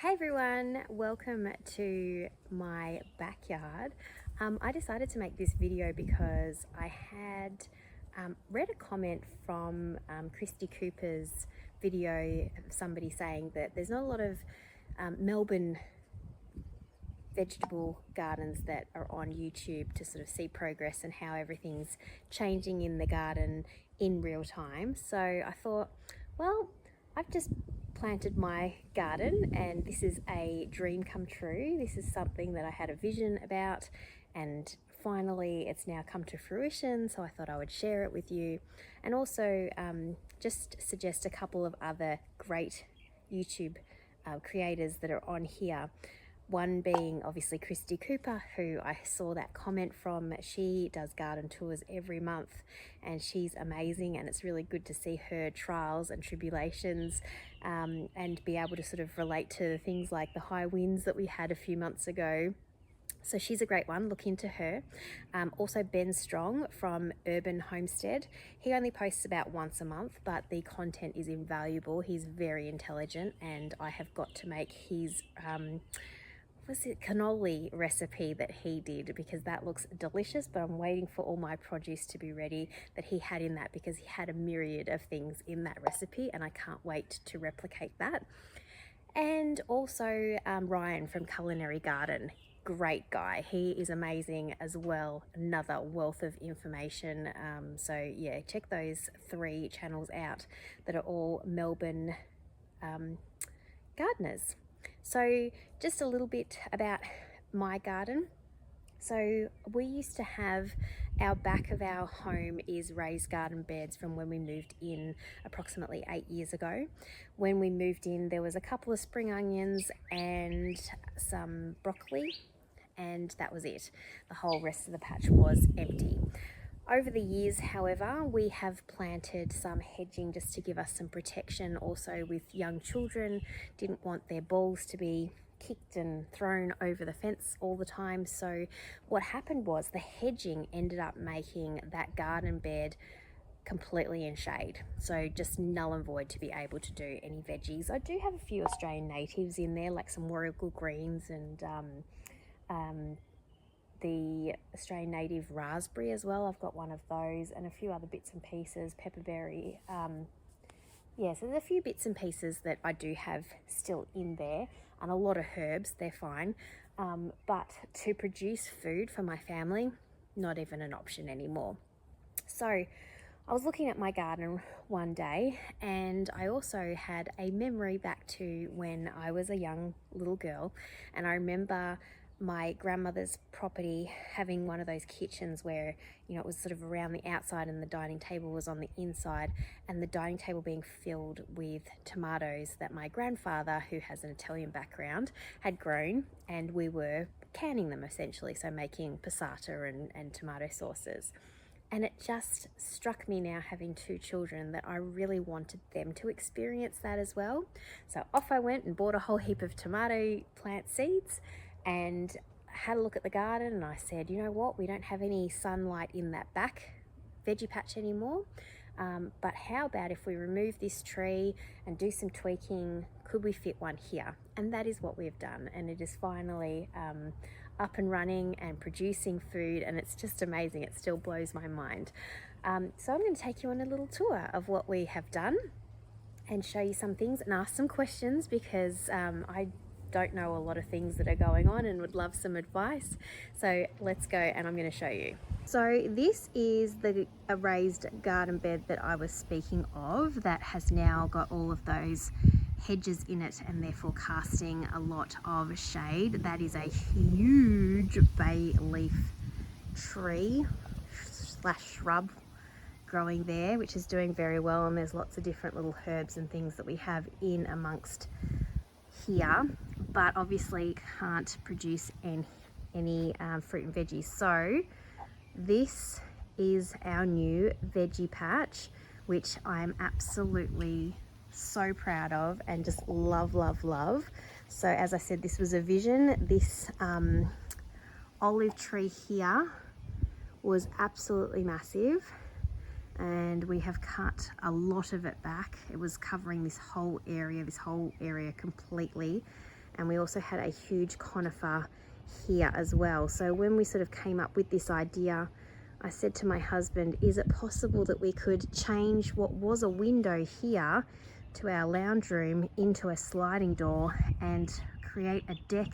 Hey everyone, welcome to my backyard. I decided to make this video because I had read a comment from Christy Cooper's video of somebody saying that there's not a lot of Melbourne vegetable gardens that are on YouTube to sort of see progress and how everything's changing in the garden in real time. So I thought, well, I've just planted my garden and this is a dream come true. This is something that I had a vision about and finally it's now come to fruition, so I thought I would share it with you and also just suggest a couple of other great YouTube creators that are on here. One being obviously Christy Cooper, who I saw that comment from. She does garden tours every month and she's amazing, and it's really good to see her trials and tribulations and be able to sort of relate to things like the high winds that we had a few months ago. So she's a great one, look into her. Also Ben Strong from Urban Homestead. He only posts about once a month, but the content is invaluable. He's very intelligent and I have got to make his cannoli recipe that he did, because that looks delicious, but I'm waiting for all my produce to be ready that he had in that, because he had a myriad of things in that recipe and I can't wait to replicate that. And also Ryan from Culinary Garden, great guy, he is amazing as well, another wealth of information. So yeah, check those three channels out that are all Melbourne gardeners. So just a little bit about my garden. So we used to have, our back of our home is raised garden beds from when we moved in approximately 8 years ago. When we moved in, there was a couple of spring onions and some broccoli, and that was it. The whole rest of the patch was empty. Over the years, however, we have planted some hedging just to give us some protection. Also with young children, didn't want their balls to be kicked and thrown over the fence all the time. So what happened was the hedging ended up making that garden bed completely in shade. So just null and void to be able to do any veggies. I do have a few Australian natives in there, like some warrigal greens and the Australian native raspberry as well. I've got one of those and a few other bits and pieces, pepperberry. Yeah, so there's a few bits and pieces that I do have still in there, and a lot of herbs, they're fine. But to produce food for my family, not even an option anymore. So I was looking at my garden one day and I also had a memory back to when I was a young little girl, and I remember my grandmother's property having one of those kitchens where, you know, it was sort of around the outside and the dining table was on the inside, and the dining table being filled with tomatoes that my grandfather, who has an Italian background, had grown, and we were canning them essentially, so making passata and tomato sauces. And it just struck me now, having two children, that I really wanted them to experience that as well. So off I went and bought a whole heap of tomato plant seeds and had a look at the garden, and I said, you know what, we don't have any sunlight in that back veggie patch anymore, but how about if we remove this tree and do some tweaking, could we fit one here? And that is what we've done, and it is finally up and running and producing food, and it's just amazing. It still blows my mind. So I'm going to take you on a little tour of what we have done and show you some things and ask some questions, because I don't know a lot of things that are going on and would love some advice. So let's go and I'm going to show you. So this is the raised garden bed that I was speaking of, that has now got all of those hedges in it and therefore casting a lot of shade. That is a huge bay leaf tree / shrub growing there, which is doing very well, and there's lots of different little herbs and things that we have in amongst here, but obviously can't produce any fruit and veggies. So this is our new veggie patch, which I'm absolutely so proud of and just love, love, love. So as I said, this was a vision. This olive tree here was absolutely massive, and we have cut a lot of it back. It was covering this whole area completely, and we also had a huge conifer here as well. So when we sort of came up with this idea, I said to my husband, is it possible that we could change what was a window here to our lounge room into a sliding door and create a deck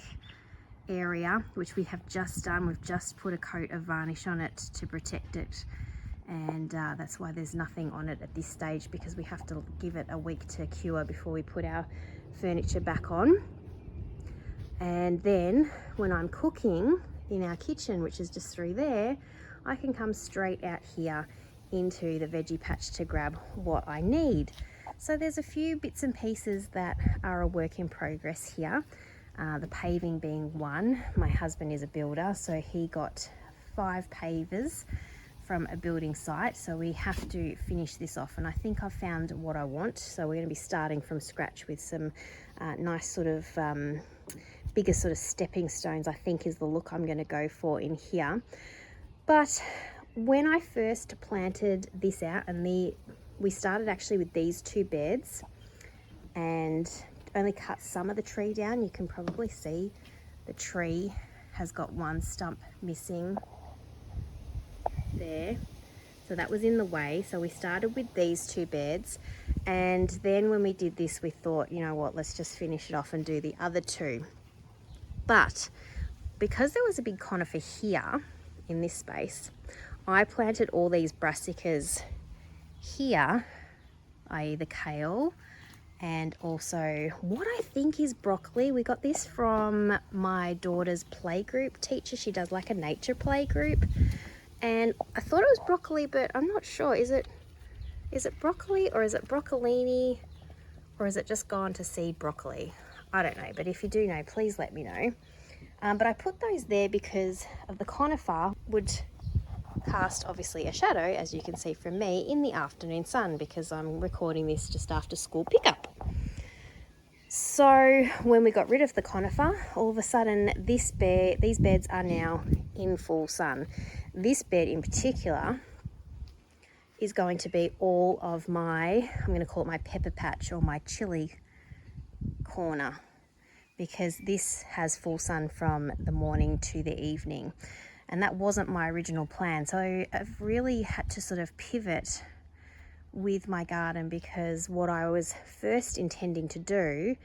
area, which we have just done. We've just put a coat of varnish on it to protect it, and that's why there's nothing on it at this stage, because we have to give it a week to cure before we put our furniture back on. And then when I'm cooking in our kitchen, which is just through there, I can come straight out here into the veggie patch to grab what I need. So there's a few bits and pieces that are a work in progress here. The paving being one. My husband is a builder, so he got 5 pavers from a building site, so we have to finish this off, and I think I've found what I want. So we're going to be starting from scratch with some nice sort of bigger sort of stepping stones, I think is the look I'm going to go for in here. But when I first planted this out, and we started actually with these 2 beds and only cut some of the tree down. You can probably see the tree has got one stump missing there, so that was in the way. So we started with these 2 beds, and then when we did this, we thought, you know what, let's just finish it off and do the other 2. But because there was a big conifer here in this space, I planted all these brassicas here, i.e. the kale, and also what I think is broccoli. We got this from my daughter's playgroup teacher. She does like a nature playgroup, and I thought it was broccoli, but I'm not sure. Is it broccoli, or is it broccolini, or is it just gone to seed broccoli? I don't know, but if you do know, please let me know. But I put those there because of the conifer would cast obviously a shadow, as you can see from me, in the afternoon sun, because I'm recording this just after school pickup. So when we got rid of the conifer, all of a sudden these beds are now in full sun. This bed in particular is going to be all of my, I'm going to call it my pepper patch or my chili corner, because this has full sun from the morning to the evening. And that wasn't my original plan. So I've really had to sort of pivot with my garden, because what I was first intending to do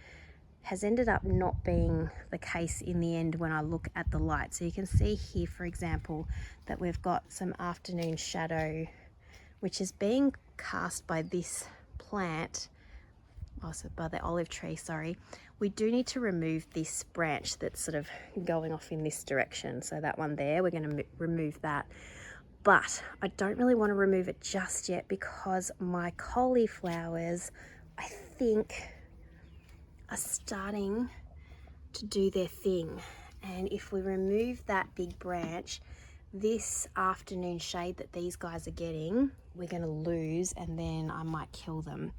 has ended up not being the case in the end when I look at the light. So you can see here, for example, that we've got some afternoon shadow, which is being cast by this plant, also by the olive tree, sorry. We do need to remove this branch that's sort of going off in this direction. So that one there, we're going to remove that. But I don't really want to remove it just yet, because my cauliflowers, I think, are starting to do their thing. And if we remove that big branch, this afternoon shade that these guys are getting, we're going to lose, and then I might kill them.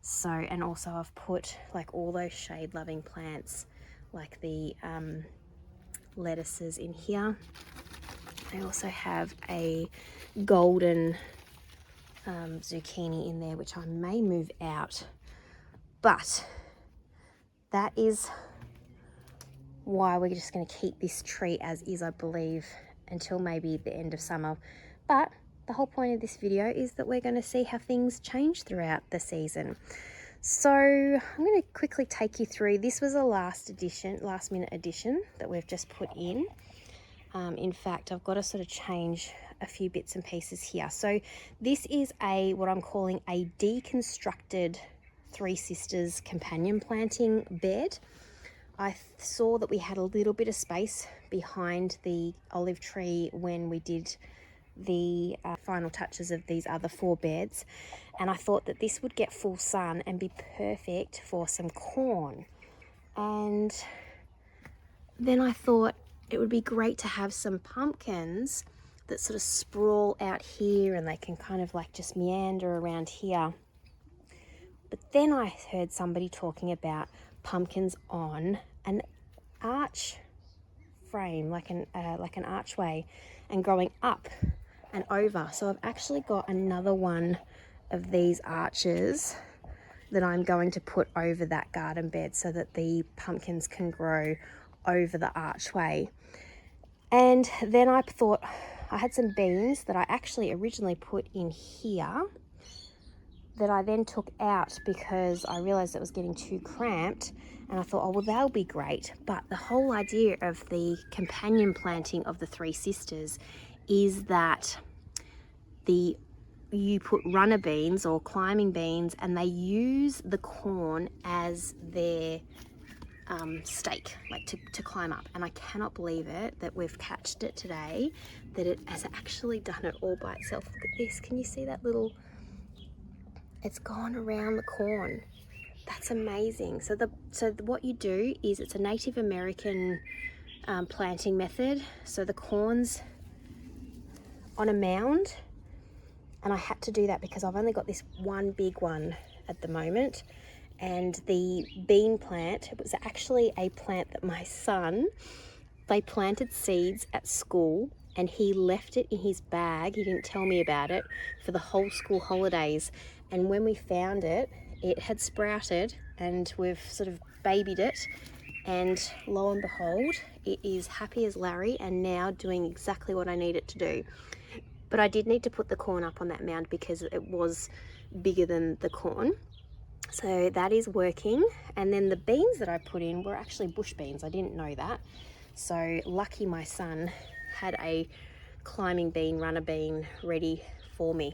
So, and also I've put like all those shade loving plants, like the lettuces in here. I also have a golden zucchini in there, which I may move out, but that is why we're just going to keep this tree as is, I believe, until maybe the end of summer. But the whole point of this video is that we're going to see how things change throughout the season. So I'm going to quickly take you through. This was a last minute addition that we've just put in. In fact, I've got to sort of change a few bits and pieces here. So this is what I'm calling a deconstructed Three Sisters companion planting bed. I saw that we had a little bit of space behind the olive tree when we did the final touches of these other 4 beds, and I thought that this would get full sun and be perfect for some corn. And then I thought it would be great to have some pumpkins that sort of sprawl out here, and they can kind of like just meander around here. But then I heard somebody talking about pumpkins on an arch frame, like an archway, and growing up and over. So I've actually got another one of these arches that I'm going to put over that garden bed so that the pumpkins can grow over the archway. And then I thought, I had some beans that I actually originally put in here that I then took out because I realized it was getting too cramped, and I thought, oh well, they'll be great. But the whole idea of the companion planting of the Three Sisters is that you put runner beans or climbing beans, and they use the corn as their stake, like to climb up. And I cannot believe it that we've catched it today, that it has actually done it all by itself. Look at this, can you see that little, it's gone around the corn. That's amazing. So what you do is, it's a Native American planting method. So the corn's on a mound, and I had to do that because I've only got this one big one at the moment. And the bean plant, it was actually a plant that my son, they planted seeds at school, and he left it in his bag, he didn't tell me about it, for the whole school holidays. And when we found it, it had sprouted, and we've sort of babied it, and lo and behold, it is happy as Larry and now doing exactly what I need it to do. But I did need to put the corn up on that mound because it was bigger than the corn. So that is working. And then the beans that I put in were actually bush beans. I didn't know that. So lucky my son had a climbing bean, runner bean ready for me.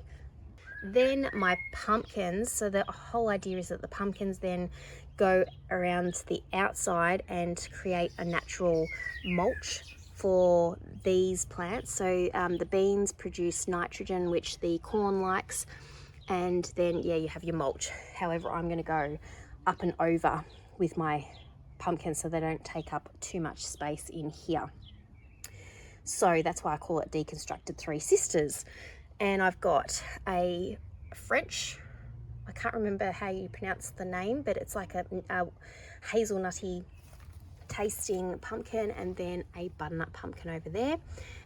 Then my pumpkins, so the whole idea is that the pumpkins then go around the outside and create a natural mulch for these plants. So the beans produce nitrogen, which the corn likes, and then you have your mulch. However, I'm going to go up and over with my pumpkins so they don't take up too much space in here. So that's why I call it Deconstructed Three Sisters. And I've got a French, I can't remember how you pronounce the name, but it's like a hazelnutty tasting pumpkin, and then a butternut pumpkin over there.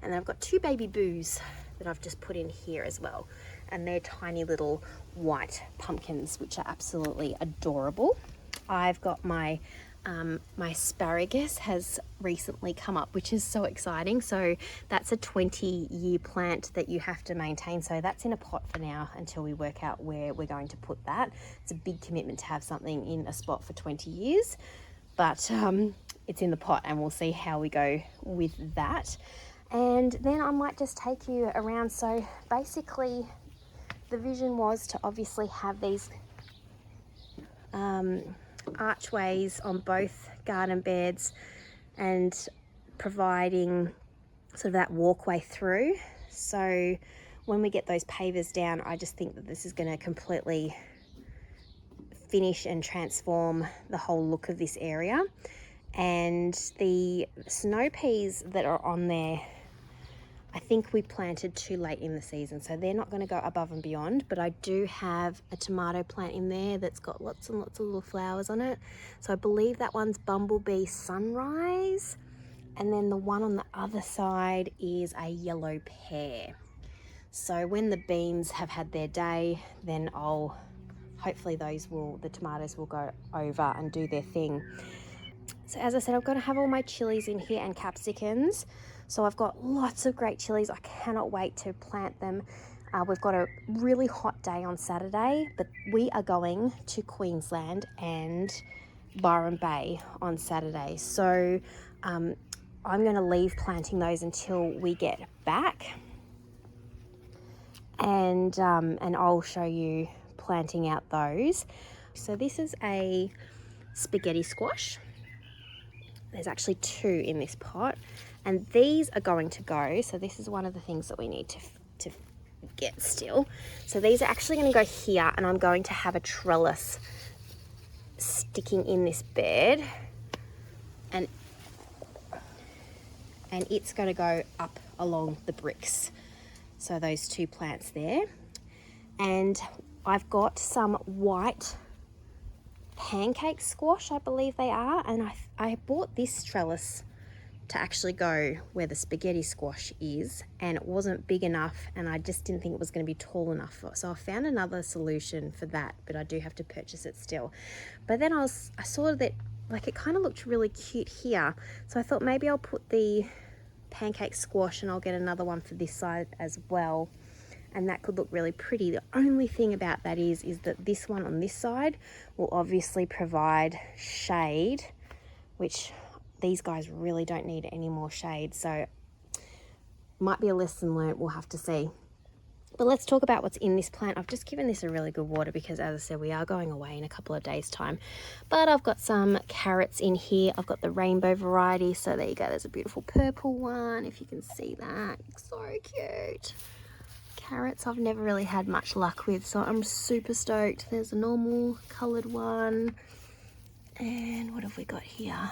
And then I've got two baby boos that I've just put in here as well. And they're tiny little white pumpkins, which are absolutely adorable. I've got my my asparagus has recently come up, which is so exciting. So that's a 20-year plant that you have to maintain. So that's in a pot for now until we work out where we're going to put that. It's a big commitment to have something in a spot for 20 years, but it's in the pot, and we'll see how we go with that. And then I might just take you around. So basically the vision was to obviously have these archways on both garden beds and providing sort of that walkway through. So when we get those pavers down, I just think that this is going to completely finish and transform the whole look of this area. And the snow peas that are on there, I think we planted too late in the season, so they're not going to go above and beyond. But I do have a tomato plant in there that's got lots and lots of little flowers on it. So I believe that one's Bumblebee Sunrise. And then the one on the other side is a yellow pear. So when the beans have had their day, then hopefully the tomatoes will go over and do their thing. So as I said, I've got to have all my chilies in here and capsicums. So I've got lots of great chilies. I cannot wait to plant them. We've got a really hot day on Saturday, but we are going to Queensland and Byron Bay on Saturday. So I'm going to leave planting those until we get back. And I'll show you planting out those. So this is a spaghetti squash. There's actually two in this pot, and these are going to go. So this is one of the things that we need to get still. So these are actually going to go here, and I'm going to have a trellis sticking in this bed, and it's going to go up along the bricks. So those two plants there. And I've got some white pancake squash, I believe they are, and I bought this trellis to actually go where the spaghetti squash is, and it wasn't big enough, and I just didn't think it was going to be tall enough. So I found another solution for that, but I do have to purchase it still. But then I saw that like it kind of looked really cute here, so I thought maybe I'll put the pancake squash and I'll get another one for this side as well, and that could look really pretty. The only thing about that is that this one on this side will obviously provide shade, which these guys really don't need any more shade, so might be a lesson learnt, we'll have to see. But let's talk about what's in this plant. I've just given this a really good water because, as I said, we are going away in a couple of days' time. But I've got some carrots in here. I've got the rainbow variety, so there you go. There's a beautiful purple one, if you can see that. So cute. Carrots I've never really had much luck with, so I'm super stoked. There's a normal coloured one. And what have we got here?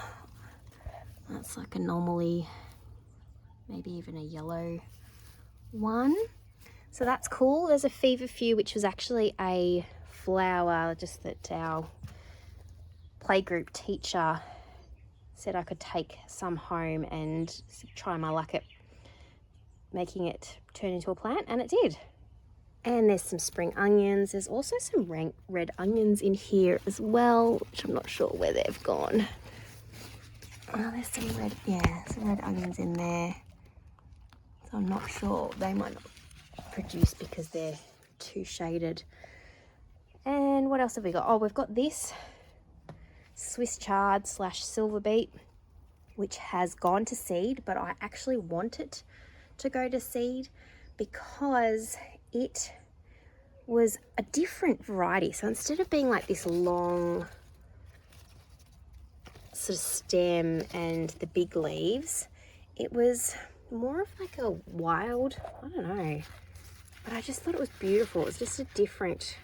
That's like a normally, maybe even a yellow one. So that's cool. There's a feverfew, which was actually a flower, just that our playgroup teacher said I could take some home and try my luck at making it turn into a plant, and it did. And there's some spring onions. There's also some red onions in here as well, which I'm not sure where they've gone. Oh, there's some red onions in there. So I'm not sure. They might not produce because they're too shaded. And what else have we got? Oh, we've got this Swiss chard / silver beet, which has gone to seed, but I actually want it to go to seed because it was a different variety. So instead of being like this long sort of stem and the big leaves, it was more of like a wild, I don't know, but I just thought it was beautiful. It was just a different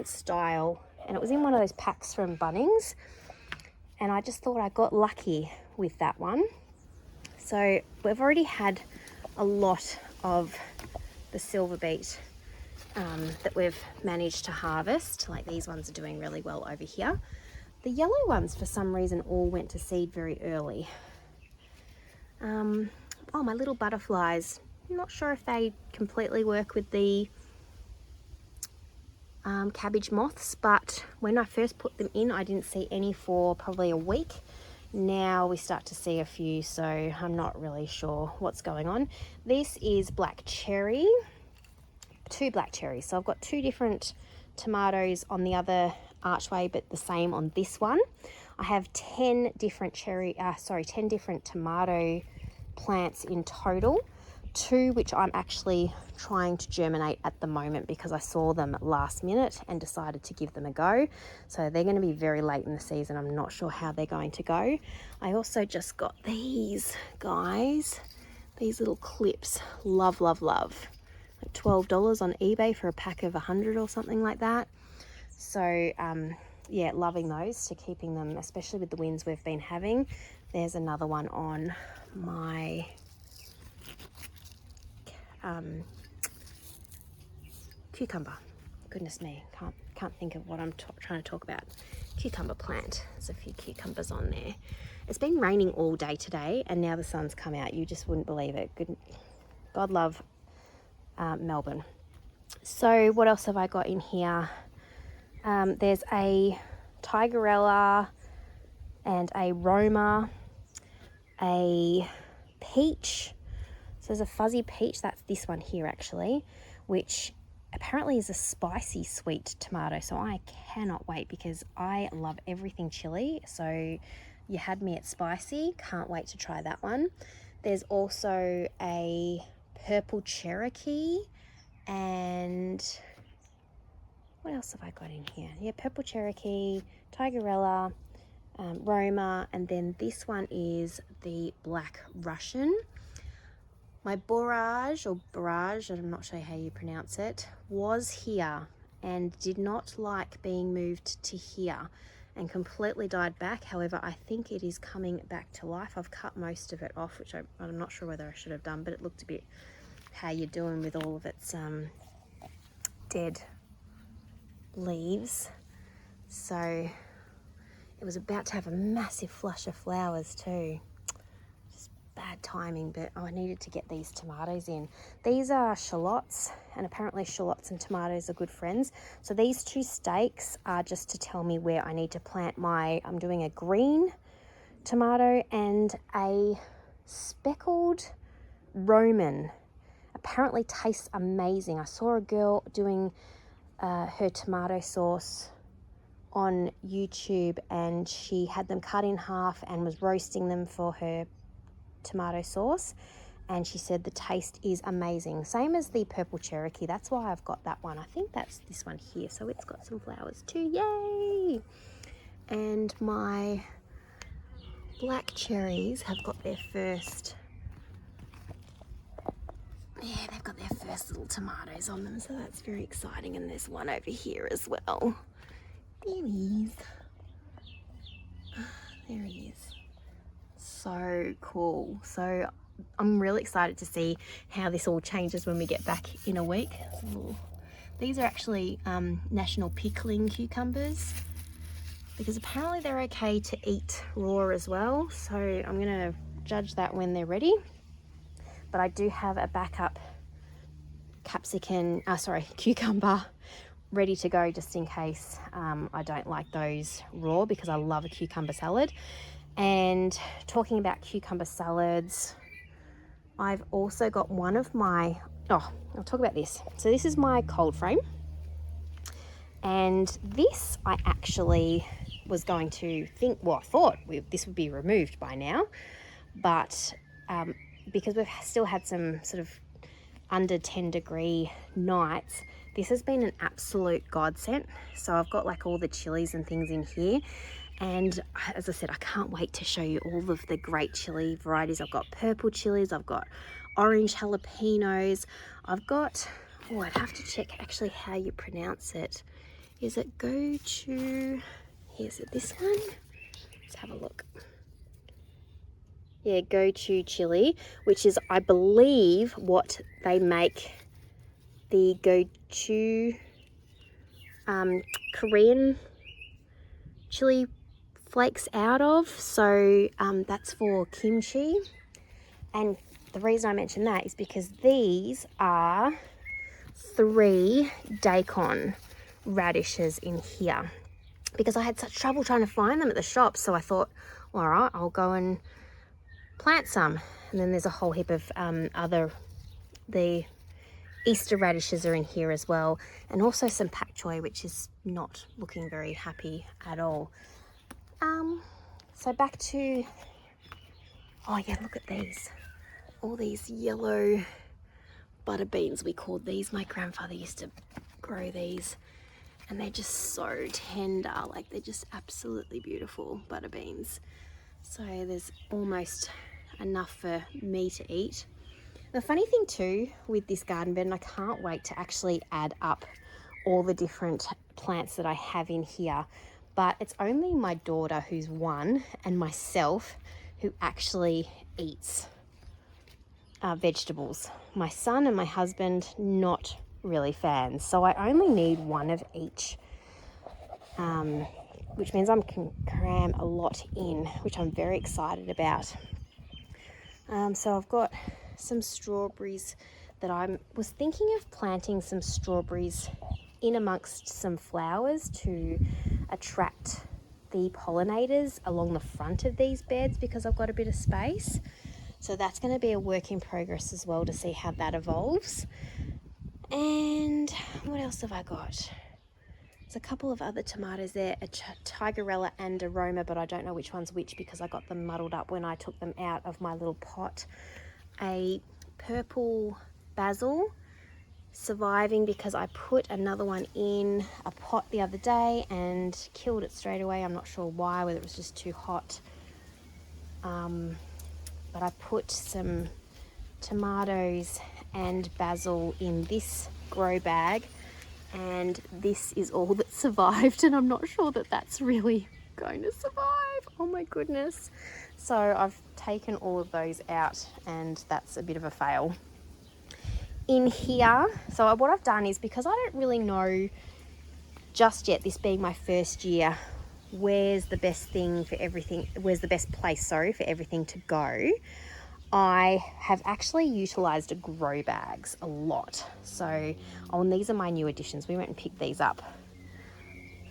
style, and it was in one of those packs from Bunnings, and I just thought I got lucky with that one. So we've already had a lot of the silver beet that we've managed to harvest. Like these ones are doing really well over here. The yellow ones for some reason all went to seed very early. Oh, my little butterflies. I'm not sure if they completely work with the cabbage moths, but when I first put them in, I didn't see any for probably a week. Now we start to see a few, so I'm not really sure what's going on. This is black cherry, 2 black cherries. So I've got 2 different tomatoes on the other archway, but the same on this one. I have 10 different 10 different tomato plants in total. 2 which I'm actually trying to germinate at the moment because I saw them last minute and decided to give them a go. So they're going to be very late in the season. I'm not sure how they're going to go. I also just got these guys, these little clips. Love, love, love. Like $12 on eBay for a pack of 100 or something like that. So yeah, loving those, to keeping them, especially with the winds we've been having. There's another one on my cucumber. Goodness me, can't think of what I'm trying to talk about. Cucumber plant. There's a few cucumbers on there. It's been raining all day today, and now the sun's come out. You just wouldn't believe it. God love Melbourne. So what else have I got in here? There's a tigerella and a Roma, a peach. So there's a fuzzy peach, that's this one here actually, which apparently is a spicy sweet tomato. So I cannot wait because I love everything chili. So you had me at spicy, can't wait to try that one. There's also a purple Cherokee, and what else have I got in here? Yeah, purple Cherokee, tigerella, Roma, and then this one is the black Russian. My borage, I'm not sure how you pronounce it, was here and did not like being moved to here and completely died back. However, I think it is coming back to life. I've cut most of it off, which I'm not sure whether I should have done, but it looked a bit how you're doing with all of its dead leaves. So it was about to have a massive flush of flowers too. bad timing, but I needed to get these tomatoes in. These are shallots, and apparently shallots and tomatoes are good friends. So these 2 stakes are just to tell me where I need to plant I'm doing a green tomato and a speckled Roman. Apparently tastes amazing. I saw a girl doing her tomato sauce on YouTube, and she had them cut in half and was roasting them for her tomato sauce, and she said the taste is amazing. Same as the purple Cherokee. That's why I've got that one. I think that's this one here. So it's got some flowers too. Yay! And my black cherries have got their first, they've got their first little tomatoes on them, so that's very exciting. And there's one over here as well. There he is. There he is. So cool. So I'm really excited to see how this all changes when we get back in a week. These are actually national pickling cucumbers, because apparently they're okay to eat raw as well. So I'm gonna judge that when they're ready. But I do have a backup cucumber ready to go, just in case I don't like those raw, because I love a cucumber salad. And talking about cucumber salads, I've also got one of my, I'll talk about this. So this is my cold frame, and this I actually was going to think, I thought this would be removed by now, but because we've still had some sort of under 10 degree nights, this has been an absolute godsend. So I've got like all the chilies and things in here, and as I said, I can't wait to show you all of the great chili varieties. I've got purple chilies, I've got orange jalapenos, I've got, I'd have to check actually how you pronounce it. Is it gochu? Is it this one? Let's have a look. Yeah, gochu chili, which is, I believe, what they make the gochu Korean chili flakes out of. So that's for kimchi. And the reason I mention that is because these are 3 daikon radishes in here, because I had such trouble trying to find them at the shop. So I thought, all right, I'll go and plant some. And then there's a whole heap of the Easter radishes are in here as well, and also some pak choi, which is not looking very happy at all. So back to, look at these, all these yellow butter beans, we called these. My grandfather used to grow these, and they're just so tender, like they're just absolutely beautiful butter beans. So there's almost enough for me to eat. The funny thing too with this garden bed, and I can't wait to actually add up all the different plants that I have in here, but it's only my daughter, who's 1, and myself who actually eats vegetables. My son and my husband, not really fans, so I only need 1 of each, which means I can cram a lot in, which I'm very excited about. So I've got some strawberries that I was thinking of planting some strawberries in amongst some flowers to attract the pollinators along the front of these beds, because I've got a bit of space. So that's going to be a work in progress as well, to see how that evolves. And what else have I got? There's a couple of other tomatoes there, a Tigerella and a Roma, but I don't know which one's which because I got them muddled up when I took them out of my little pot. A purple basil, surviving because I put another one in a pot the other day and killed it straight away. I'm not sure why, whether it was just too hot. But I put some tomatoes and basil in this grow bag, and this is all that survived, and I'm not sure that that's really going to survive. Oh my goodness. So I've taken all of those out, and that's a bit of a fail. In here, so what I've done is, because I don't really know just yet, this being my first year, where's the best place for everything to go, I have actually utilised grow bags a lot. So, and these are my new additions. We went and picked these up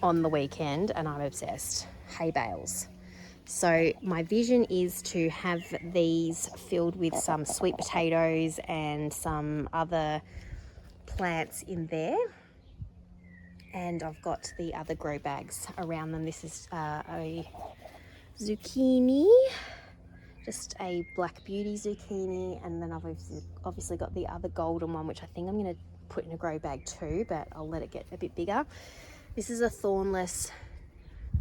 on the weekend and I'm obsessed. Hay bales. So my vision is to have these filled with some sweet potatoes and some other plants in there. And I've got the other grow bags around them. This is a zucchini, just a black beauty zucchini, and then I've obviously got the other golden one, which I think I'm going to put in a grow bag too, but I'll let it get a bit bigger. This is a thornless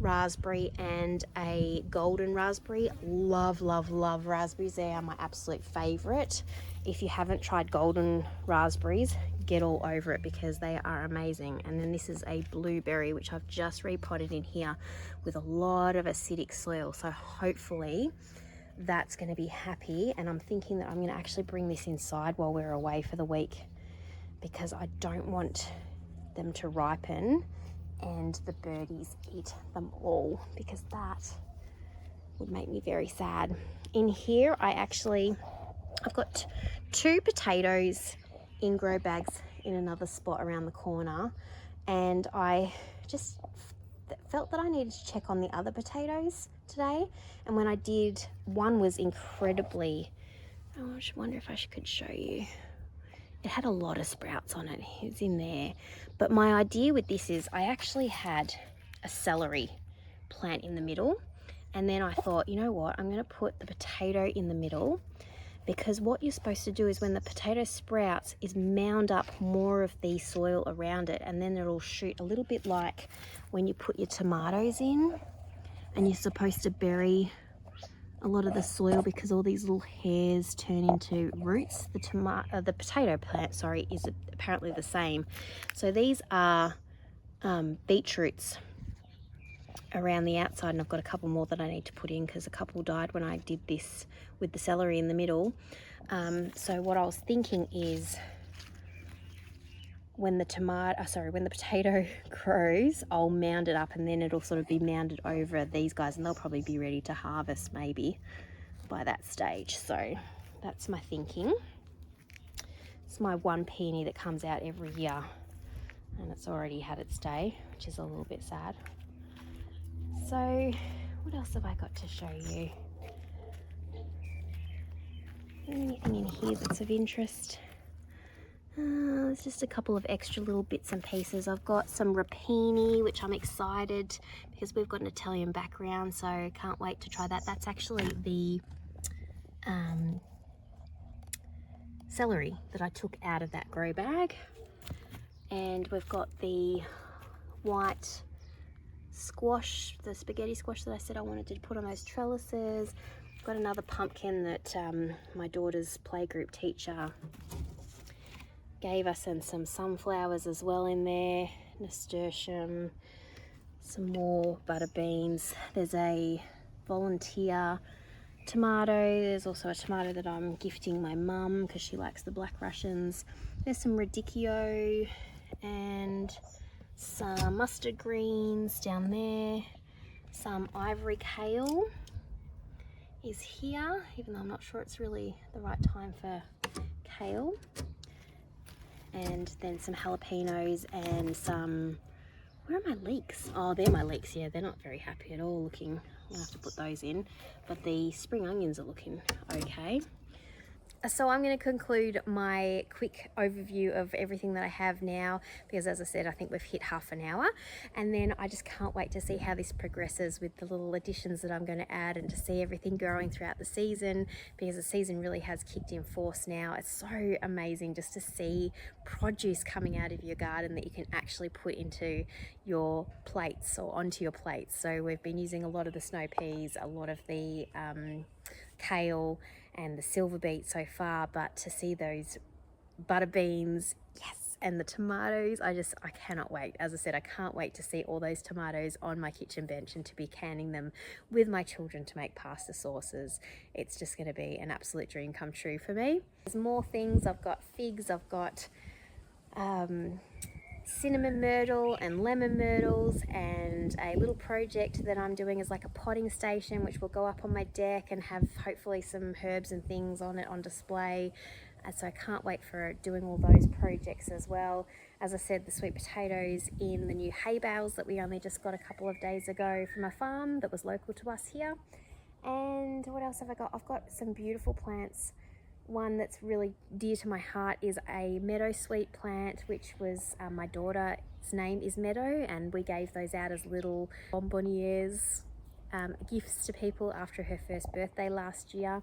raspberry and a golden raspberry. Love, love, love raspberries. They are my absolute favorite. If you haven't tried golden raspberries, get all over it because they are amazing. And then this is a blueberry, which I've just repotted in here with a lot of acidic soil. So hopefully that's going to be happy. And I'm thinking that I'm going to actually bring this inside while we're away for the week because I don't want them to ripen and the birdies eat them all, because that would make me very sad. In here I've got 2 potatoes in grow bags in another spot around the corner, and I just felt that I needed to check on the other potatoes today, and when I did, one was incredibly, I just wonder if I could show you. It had a lot of sprouts on it. It was in there. But my idea with this is I actually had a celery plant in the middle. And then I thought, you know what? I'm going to put the potato in the middle, because what you're supposed to do is when the potato sprouts is mound up more of the soil around it. And then it'll shoot a little bit like when you put your tomatoes in and you're supposed to bury a lot of the soil because all these little hairs turn into roots. The potato plant, is apparently the same. So these are beetroots around the outside, and I've got a couple more that I need to put in because a couple died when I did this with the celery in the middle. So what I was thinking is when the potato grows, I'll mound it up and then it'll sort of be mounded over these guys, and they'll probably be ready to harvest maybe by that stage. So that's my thinking. It's my one peony that comes out every year and it's already had its day, which is a little bit sad. So what else have I got to show you? Anything in here that's of interest? There's just a couple of extra little bits and pieces. I've got some rapini, which I'm excited because we've got an Italian background, so can't wait to try that. That's actually the celery that I took out of that grow bag. And we've got the white squash, the spaghetti squash that I said I wanted to put on those trellises. I've got another pumpkin that my daughter's playgroup teacher gave us, and some sunflowers as well in there, nasturtium, some more butter beans. There's a volunteer tomato. There's also a tomato that I'm gifting my mum because she likes the black Russians. There's some radicchio and some mustard greens down there. Some ivory kale is here, even though I'm not sure it's really the right time for kale. And then some jalapenos and some, where are my leeks? Oh, they're my leeks. Yeah, they're not very happy at all looking. I'm gonna have to put those in, but the spring onions are looking okay. So I'm going to conclude my quick overview of everything that I have now, because as I said, I think we've hit half an hour, and then I just can't wait to see how this progresses with the little additions that I'm going to add, and to see everything growing throughout the season, because the season really has kicked in force now. It's so amazing just to see produce coming out of your garden that you can actually put into your plates or onto your plates. So we've been using a lot of the snow peas, a lot of the kale and the silver beet so far, but to see those butter beans, yes, and the tomatoes, I cannot wait. As I said, I can't wait to see all those tomatoes on my kitchen bench and to be canning them with my children to make pasta sauces. It's just going to be an absolute dream come true for me. There's more things. I've got figs, I've got cinnamon myrtle and lemon myrtles, and a little project that I'm doing is like a potting station which will go up on my deck and have hopefully some herbs and things on it on display. So I can't wait for doing all those projects as well. As I said, the sweet potatoes in the new hay bales that we only just got a couple of days ago from a farm that was local to us here. And what else have I got? I've got some beautiful plants. One that's really dear to my heart is a meadow sweet plant, which was my daughter's name is Meadow, and we gave those out as little bonbonnières gifts to people after her first birthday last year.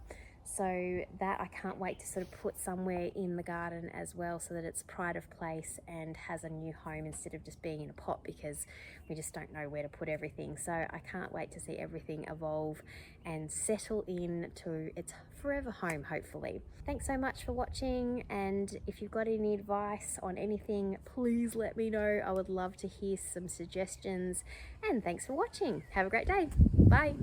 So that I can't wait to sort of put somewhere in the garden as well, so that it's pride of place and has a new home instead of just being in a pot, because we just don't know where to put everything. So I can't wait to see everything evolve and settle in to its forever home, hopefully. Thanks so much for watching, and if you've got any advice on anything, please let me know. I would love to hear some suggestions, and thanks for watching. Have a great day. Bye.